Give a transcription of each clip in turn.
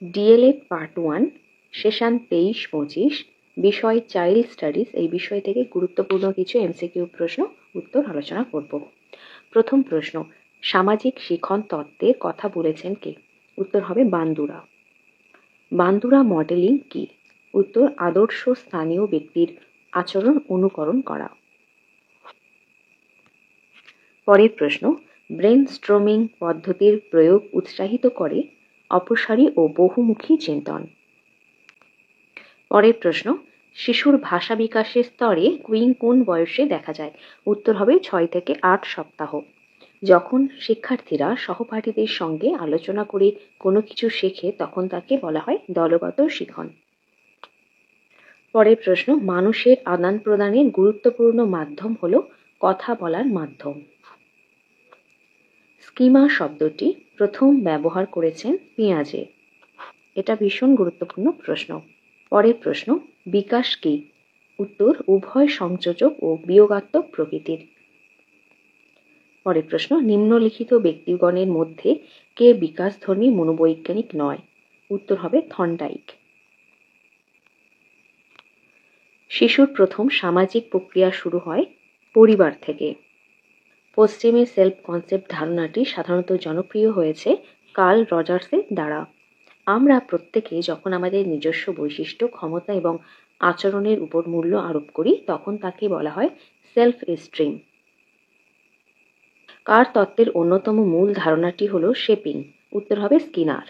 D.El.Ed part 1 session 23-25 বিষয় child studies এই বিষয় থেকে গুরুত্বপূর্ণ কিছু এমসিকিউ প্রশ্ন উত্তর আলোচনা করব। প্রথম প্রশ্ন, সামাজিক শিখন তত্ত্বের কথা বলেছেন কে? উত্তর হবে বান্দুরা। বান্দুরা মডেলিং কি? উত্তর আদর্শ স্থানীয় ব্যক্তির আচরণ অনুকরণ করা। পরের প্রশ্ন, ব্রেন স্ট্রমিং পদ্ধতির প্রয়োগ উৎসাহিত করে অপসারী ও বহুমুখী চিন্তন। পরের প্রশ্ন, শিশুর ভাষা বিকাশের স্তরে কুইং কোন বয়সে দেখা যায়? উত্তর হবে 6 থেকে 8 সপ্তাহ, যখন শিক্ষার্থীরা সহপাঠীদের সঙ্গে আলোচনা করে কোনো কিছু শেখে তখন তাকে বলা হয় দলগত শিখন। পরের প্রশ্ন, মানুষের আদান প্রদানের গুরুত্বপূর্ণ মাধ্যম হলো কথা বলার মাধ্যম। স্কিমা শব্দটি প্রথম ব্যবহার করেছেন পিয়াজে। এটা ভীষণ গুরুত্বপূর্ণ প্রশ্ন। পরের প্রশ্ন, বিকাশ কি? উত্তর উভয় সংযোজক ও বিয়োগাত্মক প্রকৃতির। পরের প্রশ্ন, নিম্নলিখিত ব্যক্তিগণের মধ্যে কে বিকাশধর্মী মনোবৈজ্ঞানিক নয়? উত্তর হবে থর্নডাইক। শিশুর প্রথম সামাজিক প্রক্রিয়া শুরু হয় পরিবার থেকে। পশ্চিমে সেলফ কনসেপ্ট ধারণাটি সাধারণত জনপ্রিয় হয়েছে কার্ল রজার্সের দ্বারা। আমরা প্রত্যেকে যখন আমাদের নিজস্ব বৈশিষ্ট্য, ক্ষমতা এবং আচরণের উপর মূল্য আরোপ করি তখন তাকে বলা হয় সেলফ এস্টিম। কার তত্ত্বের অন্যতম মূল ধারণাটি হল শেপিং? উত্তর হবে স্কিনার।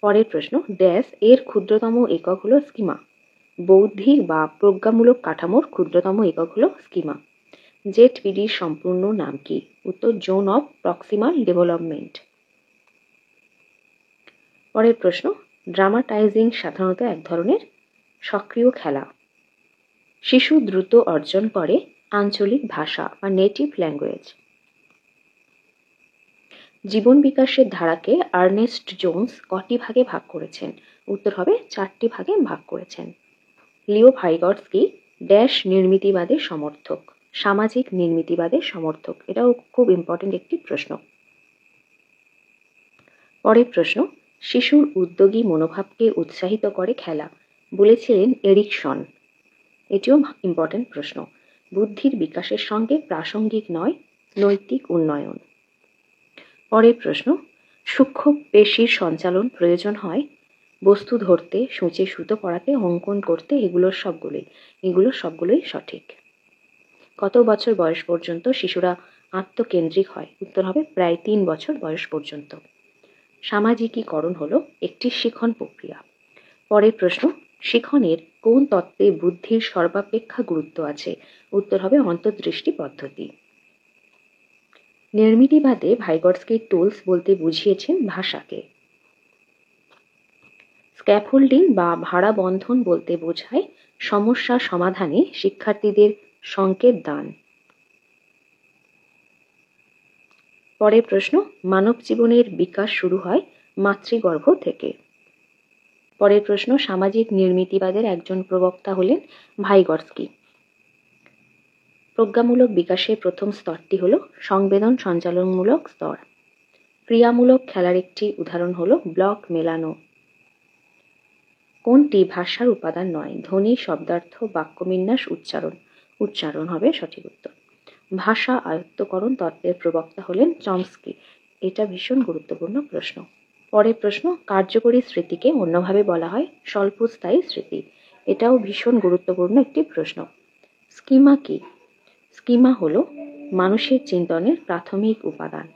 পরের প্রশ্ন, ড্যাশ এর ক্ষুদ্রতম একক হল স্কিমা। বৌদ্ধিক বা প্রজ্ঞামূলক কাঠামোর ক্ষুদ্রতম একক হল স্কিমা। জেটপিডির সম্পূর্ণ নাম কি? উত্তর জোন অফ প্রক্সিমাল ডেভেলপমেন্ট। পরের প্রশ্ন, ড্রামাটাইজিং সাধারণত এক ধরনের সক্রিয় খেলা। শিশু দ্রুত অর্জন করে আঞ্চলিক ভাষা বা নেটিভ ল্যাঙ্গুয়েজ। জীবন বিকাশের ধারাকে আর্নেস্ট জোন্স কটি ভাগে ভাগ করেছেন? উত্তর হবে 4টি ভাগে ভাগ করেছেন। লিও ভাইগটস্কি ড্যাশ নির্মিতিবাদের সমর্থক? সামাজিক নির্মিতিবাদের সমর্থক। এটাও খুব ইম্পর্টেন্ট একটি প্রশ্ন। পরের প্রশ্ন, শিশুর উদ্যোগী মনোভাবকে উৎসাহিত করে খেলা বলেছিলেন এরিকসন। এটিও ইম্পর্টেন্ট প্রশ্ন। বুদ্ধির বিকাশের সঙ্গে প্রাসঙ্গিক নয় নৈতিক উন্নয়ন। পরের প্রশ্ন, সূক্ষ্ম পেশির সঞ্চালন প্রয়োজন হয় বস্তু ধরতে, সূচে সুতো পড়াতে, অঙ্কন করতে, এগুলো সবগুলোই সঠিক। কত বছর বয়স পর্যন্ত শিশুরা আত্মকেন্দ্রিক হয়? উত্তর হবে প্রায় 3 বছর বয়স পর্যন্ত। সামাজিকীকরণ হলো একটি শিখন প্রক্রিয়া। পরের প্রশ্ন, শিখনের কোন তত্ত্বে বুদ্ধির সর্বাপেক্ষা গুরুত্ব আছে? উত্তর হবে অন্তর্দৃষ্টি পদ্ধতি। নির্মিতিবাদে ভাইগটস্কি টুলস বলতে বুঝিয়েছেন ভাষাকে। স্ক্যাফোল্ডিং বা ভাড়া বন্ধন বলতে বোঝায় সমস্যা সমাধানে শিক্ষার্থীদের সংকেত দান। পরের প্রশ্ন, মানব জীবনের বিকাশ শুরু হয় মাতৃগর্ভ থেকে। পরের প্রশ্ন, সামাজিক নির্মিতিবাদের একজন প্রবক্তা হলেন ভাইগটস্কি। প্রজ্ঞামূলক বিকাশের প্রথম স্তরটি হল সংবেদন সঞ্চালনমূলক স্তর। ক্রিয়ামূলক খেলার একটি উদাহরণ হল ব্লক মেলানো। কোনটি ভাষার উপাদান নয়? ধ্বনি, শব্দার্থ, বাক্যবিন্যাস, উচ্চারণ হবে সঠিক উত্তর। ভাষা আয়ত্তকরণ তত্ত্বের প্রবক্তা হলেন চমস্কি। এটা ভীষণ গুরুত্বপূর্ণ প্রশ্ন। পরের প্রশ্ন, কার্যকরী স্মৃতিকে অন্যভাবে বলা হয় স্বল্পস্থায়ী স্মৃতি। এটাও ভীষণ গুরুত্বপূর্ণ একটি প্রশ্ন। স্কিমা কি? স্কিমা হলো মানুষের চিন্তনের প্রাথমিক উপাদান।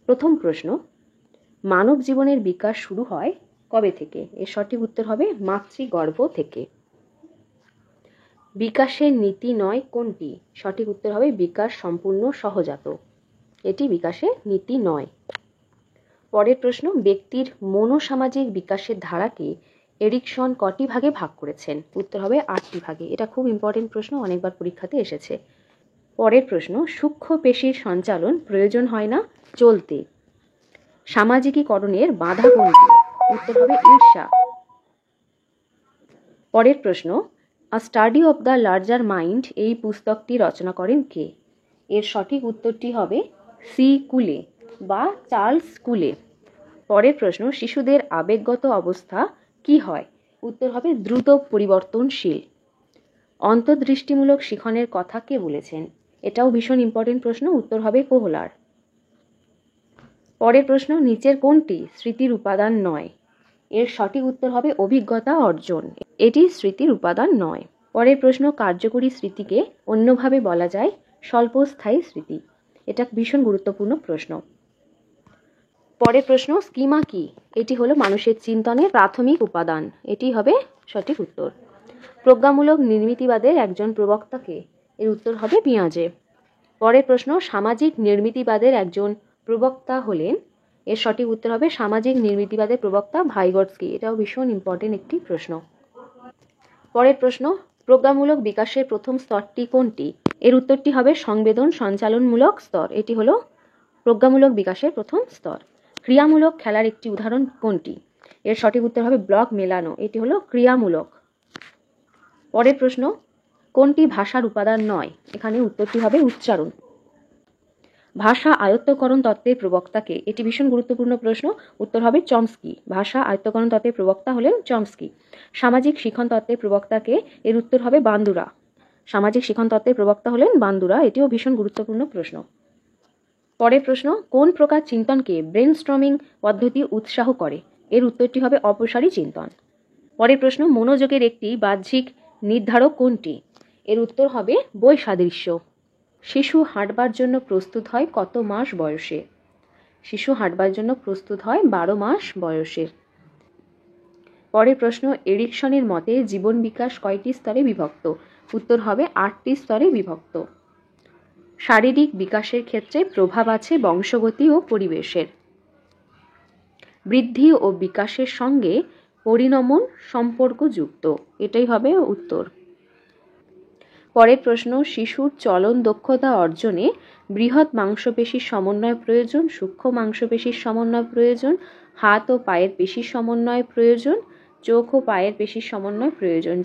প্রথম প্রশ্ন, মানব জীবনের বিকাশ শুরু হয় কবে থেকে? এর সঠিক উত্তর হবে মাতৃগর্ভ থেকে। বিকাশের নীতি নয় কোনটি? সঠিক উত্তর হবে বিকাশ সম্পূর্ণ সহজাত। এটি বিকাশের নীতি নয়। পরের প্রশ্ন, ব্যক্তির মনোসামাজিক বিকাশের ধারাকে এরিকসন কটি ভাগে ভাগ করেছেন? উত্তর হবে 8টি ভাগে। এটা খুব ইম্পর্টেন্ট প্রশ্ন, অনেকবার পরীক্ষাতে এসেছে। পরের প্রশ্ন, সূক্ষ্ম পেশির সঞ্চালন প্রয়োজন হয় না চলতে। সামাজিকীকরণের বাধা কোনটি? উত্তর হবে ঈর্ষা। পরের প্রশ্ন, a study of the larger mind এই পুস্তকটি রচনা করেন কে? এর সঠিক উত্তরটি হবে সি কুলে বা চার্লস কুলে। পরের প্রশ্ন, শিশুদের আবেগগত অবস্থা কি হয়? উত্তর হবে দ্রুত পরিবর্তনশীল। অন্তর্দৃষ্টিমূলক শিখনের কথা কে বলেছেন? এটাও ভীষণ ইম্পর্টেন্ট প্রশ্ন, উত্তর হবে কোহলার। পরের প্রশ্ন, নিচের কোনটি স্মৃতির উপাদান নয়? এর সঠিক উত্তর হবে অভিজ্ঞতা অর্জন, এটি স্মৃতির উপাদান নয়। পরের প্রশ্ন, কার্যকরী স্মৃতিকে অন্যভাবে বলা যায় স্বল্পস্থায়ী স্মৃতি। এটা ভীষণ গুরুত্বপূর্ণ প্রশ্ন। পরের প্রশ্ন, স্কিমা কি? এটি হলো মানুষের চিন্তনের প্রাথমিক উপাদান, এটি হবে সঠিক উত্তর। প্রজ্ঞামূলক নির্মিতিবাদের একজন প্রবক্তাকে? এর উত্তর হবে পিয়াজে। পরের প্রশ্ন, সামাজিক নির্মিতিবাদের একজন প্রবক্তা হলেন? এর সঠিক উত্তর হবে সামাজিক নির্মিতিবাদের প্রবক্তা ভাইগটস্কি। এটাও ভীষণ ইম্পর্টেন্ট একটি প্রশ্ন। পরের প্রশ্ন, প্রজ্ঞামূলক বিকাশের প্রথম স্তরটি কোনটি? এর উত্তরটি হবে সংবেদন সঞ্চালনমূলক স্তর, এটি হলো প্রজ্ঞামূলক বিকাশের প্রথম স্তর। ক্রিয়ামূলক খেলার একটি উদাহরণ কোনটি? এর সঠিক উত্তর হবে ব্লক মেলানো, এটি হলো ক্রিয়ামূলক। পরের প্রশ্ন, কোনটি ভাষার উপাদান নয়? এখানে উত্তরটি হবে উচ্চারণ। ভাষা আয়ত্তকরণ তত্ত্বের প্রবক্তাকে? এটি ভীষণ গুরুত্বপূর্ণ প্রশ্ন, উত্তর হবে চমস্কি। ভাষা আয়ত্তকরণ তত্ত্বের প্রবক্তা হলেন চমস্কি। সামাজিক শিখন তত্ত্বের প্রবক্তাকে? এর উত্তর হবে বান্দুরা। সামাজিক শিখন তত্ত্বের প্রবক্তা হলেন বান্দুরা, এটিও ভীষণ গুরুত্বপূর্ণ প্রশ্ন। পরের প্রশ্ন, কোন প্রকার চিন্তনকে ব্রেনস্টর্মিং পদ্ধতি উৎসাহ করে? এর উত্তরটি হবে অপসারী চিন্তন। পরের প্রশ্ন, মনোযোগের একটি বাহ্যিক নির্ধারক কোনটি? এর উত্তর হবে বৈসাদৃশ্য। শিশু হাঁটবার জন্য প্রস্তুত হয় কত মাস বয়সে? শিশু হাঁটবার জন্য প্রস্তুত হয় 12 মাস বয়সে। পরের প্রশ্ন, এরিকসনের মতে জীবন বিকাশ কয়টি স্তরে বিভক্ত? উত্তর হবে 8টি স্তরে বিভক্ত। শারীরিক বিকাশের ক্ষেত্রে প্রভাব আছে বংশগতি ও পরিবেশের। বৃদ্ধি ও বিকাশের সঙ্গে পরিণমন সম্পর্কযুক্ত, এটাই হবে উত্তর। পরের প্রশ্ন, শিশুর চলন দক্ষতা অর্জনে বৃহৎ মাংসপেশির সমন্বয় প্রয়োজন, সূক্ষ্ম মাংসপেশির সমন্বয় প্রয়োজন, হাত ও পায়ের পেশির সমন্বয় প্রয়োজন, চোখ ও পায়ের পেশির সমন্বয় প্রয়োজন।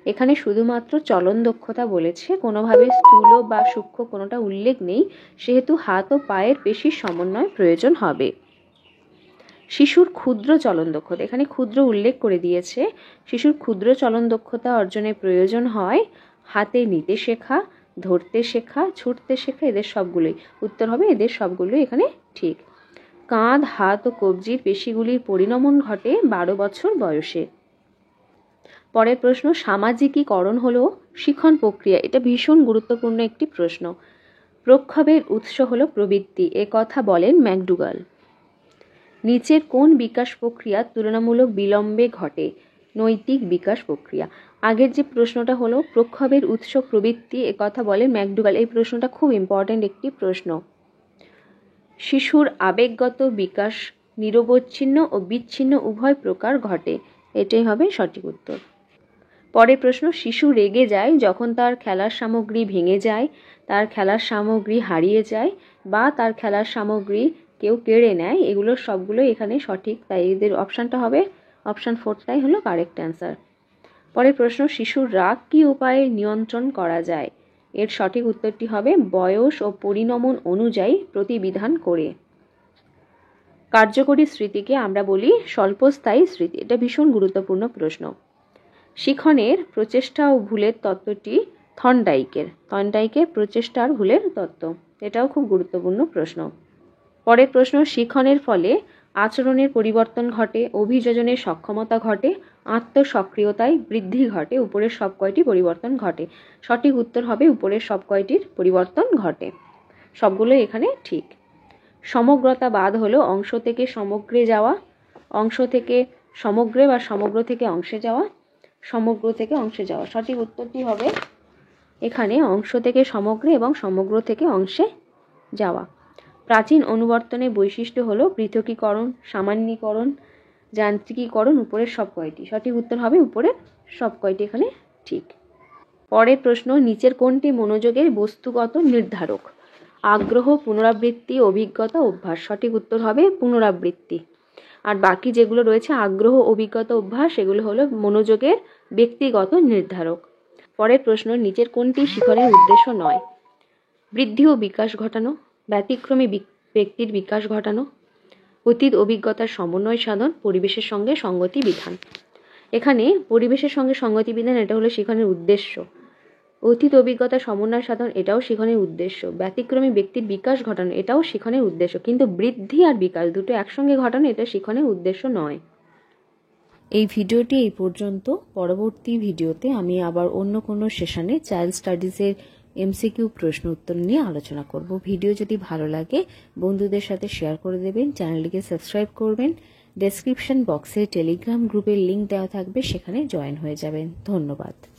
এখানে শুধুমাত্র চলন দক্ষতা বলেছে, কোনোভাবে স্থূল বা সূক্ষ্ম কোনোটা উল্লেখ নেই, সেহেতু হাত ও পায়ের পেশির সমন্বয় প্রয়োজন হবে। শিশুর ক্ষুদ্র চলন দক্ষতা, এখানে ক্ষুদ্র উল্লেখ করে দিয়েছে। শিশুর ক্ষুদ্র চলন দক্ষতা অর্জনের প্রয়োজন হয় হাতে নিতে শেখা, ধরতে শেখা, ছুটতে শেখা, এদের সবগুলোই। উত্তর হবে এদের সবগুলোই এখানে ঠিক। কাঁধ, হাত ও কবজির পেশিগুলির পরিণমন ঘটে 12 বছর বয়সে। পরের প্রশ্ন, সামাজিকীকরণ হলো শিখন প্রক্রিয়া, এটা ভীষণ গুরুত্বপূর্ণ একটি প্রশ্ন। প্রক্ষোভের উৎস হলো প্রবৃত্তি, এ কথা বলেন ম্যাকডুগাল। নিচের কোন বিকাশ প্রক্রিয়া তুলনামূলক বিলম্বে ঘটে? নৈতিক বিকাশ প্রক্রিয়া। আগের যে প্রশ্নটা হলো প্রক্ষোভের উৎস প্রবৃত্তি, এ কথা বলেন ম্যাকডুগাল, এই প্রশ্নটা খুব ইম্পর্ট্যান্ট একটি প্রশ্ন। শিশুর আবেগগত বিকাশ নিরবচ্ছিন্ন ও বিচ্ছিন্ন উভয় প্রকার ঘটে, এটাই হবে সঠিক উত্তর। পরের প্রশ্ন, শিশু রেগে যায় যখন তার খেলার সামগ্রী ভেঙে যায়, তার খেলার সামগ্রী হারিয়ে যায় বা তার খেলার সামগ্রী কেউ কেড়ে নেয়, এগুলোর সবগুলো এখানে সঠিক, তাই এদের অপশানটা হবে অপশান 4টাই হলো কারেক্ট অ্যান্সার। পরের প্রশ্ন, শিশুর রাগ কী উপায়ে নিয়ন্ত্রণ করা যায়? এর সঠিক উত্তরটি হবে বয়স ও পরিণমন অনুযায়ী প্রতিবিধান করে। কার্যকরী স্মৃতিকে আমরা বলি স্বল্পস্থায়ী স্মৃতি, এটা ভীষণ গুরুত্বপূর্ণ প্রশ্ন। শিখনের প্রচেষ্টা ও ভুলের তত্ত্বটি থর্নডাইকের প্রচেষ্টা আর ভুলের তত্ত্ব, এটাও খুব গুরুত্বপূর্ণ প্রশ্ন। পরের প্রশ্ন, শিখনের ফলে আচরণের পরিবর্তন ঘটে, অভিযোজনের সক্ষমতা ঘটে, আত্মসক্রিয়তায় বৃদ্ধি ঘটে, উপরের সব কয়টি পরিবর্তন ঘটে? সঠিক উত্তর হবে উপরের সব কয়টির পরিবর্তন ঘটে, সবগুলো এখানে ঠিক। সমগ্রতাবাদ হলো অংশ থেকে সমগ্রে যাওয়া, অংশ থেকে সমগ্রে বা সমগ্র থেকে অংশে যাওয়া, সমগ্র থেকে অংশে যাওয়া। সঠিক উত্তরটি হবে এখানে অংশ থেকে সমগ্রে এবং সমগ্র থেকে অংশে যাওয়া। প্রাচীন অনুবর্তনের বৈশিষ্ট্য হলো পৃথকীকরণ, সামান্যীকরণ, যান্ত্রিকীকরণ, উপরের সব কয়টি? সঠিক উত্তর হবে উপরের সব কয়টি এখানে ঠিক। পরের প্রশ্ন, নিচের কোনটি মনোযোগের বস্তুগত নির্ধারক? আগ্রহ, পুনরাবৃত্তি, অভিজ্ঞতা, অভ্যাস। সঠিক উত্তর হবে পুনরাবৃত্তি। আর বাকি যেগুলো রয়েছে আগ্রহ, অভিজ্ঞতা, অভ্যাস, এগুলো হলো মনোযোগের ব্যক্তিগত নির্ধারক। পরের প্রশ্ন, নিচের কোনটি শিখনের উদ্দেশ্য নয়? বৃদ্ধি ও বিকাশ ঘটানো, ব্যতিক্রমী ব্যক্তির বিকাশ ঘটানো, অতীত অভিজ্ঞতার সমন্বয় সাধন, পরিবেশের সঙ্গে সঙ্গতি বিধান। এখানে পরিবেশের সঙ্গে সঙ্গতি বিধান এটা হলো শিখনের উদ্দেশ্য। অতীত অভিজ্ঞতার সমন্বয় সাধন এটাও শিখনের উদ্দেশ্য। ব্যতিক্রমী ব্যক্তির বিকাশ ঘটানো এটাও শিখনের উদ্দেশ্য। কিন্তু বৃদ্ধি আর বিকাশ দুটো একসঙ্গে ঘটানো এটা শিখনের উদ্দেশ্য নয়। এই ভিডিওটি এই পর্যন্ত। পরবর্তী ভিডিওতে আমি আবার অন্য কোনো সেশনে চাইল্ড স্টাডিজের এমসিকিউ প্রশ্ন উত্তর নিয়ে আলোচনা করব। ভিডিও যদি ভালো লাগে বন্ধুদের সাথে শেয়ার করে দেবেন, চ্যানেলটিকে সাবস্ক্রাইব করবেন। ডেসক্রিপশন বক্সে টেলিগ্রাম গ্রুপের লিংক দেওয়া থাকবে, সেখানে জয়েন হয়ে যাবেন। ধন্যবাদ।